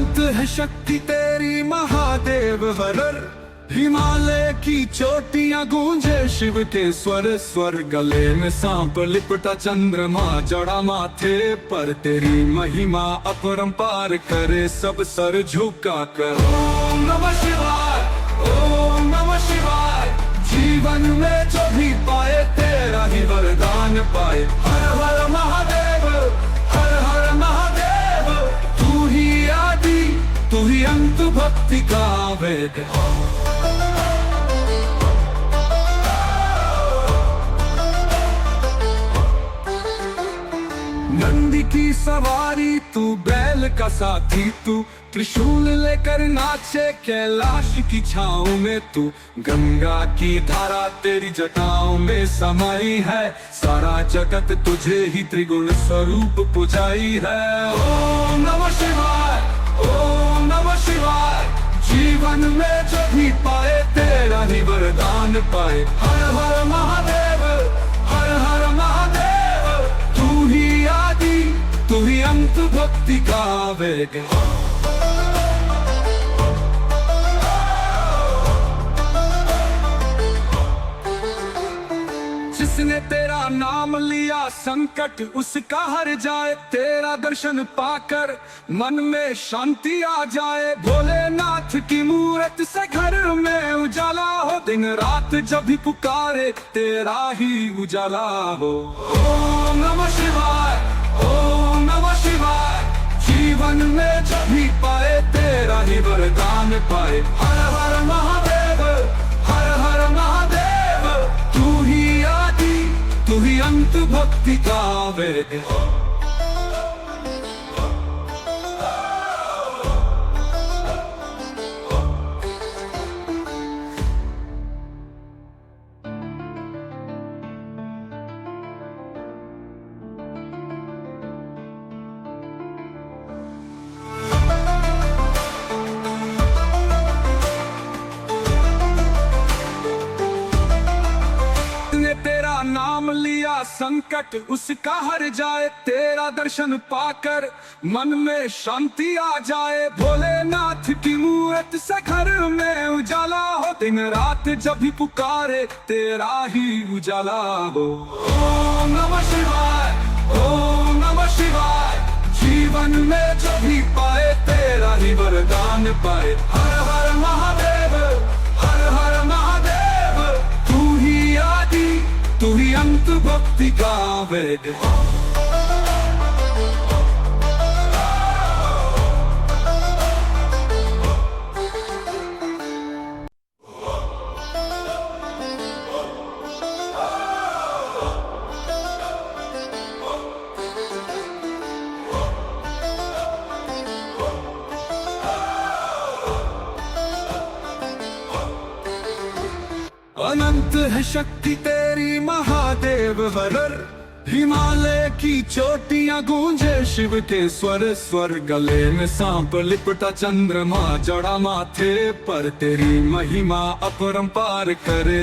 अनंत है शक्ति तेरी महादेव वरर। हिमालय की चोटियां गूंजे शिव के स्वर स्वर। गले में सांप लिपटा चंद्रमा जड़ा माथे पर। तेरी महिमा अपरंपार करे सब सर झुका कर। ओम नमः शिवाय, ओम नमः शिवाय। जीवन में जो भी पाए तेरा ही वरदान पाए। हर हर महादेव, हर हर महादेव। तू ही आदि, तू ही अंत, भक्ति का वेद। नंदी की सवारी तू, बैल का साथी तू। त्रिशूल लेकर नाचे कैलाश की छाँव में तू। गंगा की धारा तेरी जटाओं में समाई है। सारा जगत तुझे ही त्रिगुण स्वरूप पुजाई है। ओम नमः शिवाय, ओम नमः शिवाय। जीवन में जो भी पाए तेरा ही वरदान पाए। हर हर महादेव, हर हर महादेव। तू ही आदि, तू ही अंत, भक्ति का वेग। जिसने तेरा नाम लिया संकट उसका हर जाए। तेरा दर्शन पाकर मन में शांति आ जाए। भोलेनाथ की मूरत से घर में उजाला हो। दिन रात जब भी पुकारे तेरा ही उजाला हो। ओम नमः शिवाय, ओम नमः शिवाय। जीवन में जब भी पाए तेरा ही वरदान पाए। हर हर महादेव, हर हर महादेव। तू ही आदि, तू ही अंत, भक्ति का वेद। तेरा नाम लिया संकट उसका हर जाए। तेरा दर्शन पाकर मन में शांति आ जाए। भोलेनाथ की मूरत से घर में उजाला हो। दिन रात जब भी पुकारे तेरा ही उजाला हो। ओम नमः शिवाय, ओम नमः शिवाय। जीवन में जो भी पाए तेरा ही वरदान पाए। हर हर महादेव, हर हर महादेव। तू ही आदि, तू ही अंत, भक्ति का वेद। अनंत है शक्ति तेरी महादेव वरर। हिमालय की चोटियां गूंजे शिव के स्वर स्वर। गले में सांप लिपटा चंद्रमा जड़ा माथे पर। तेरी महिमा अपरंपार करे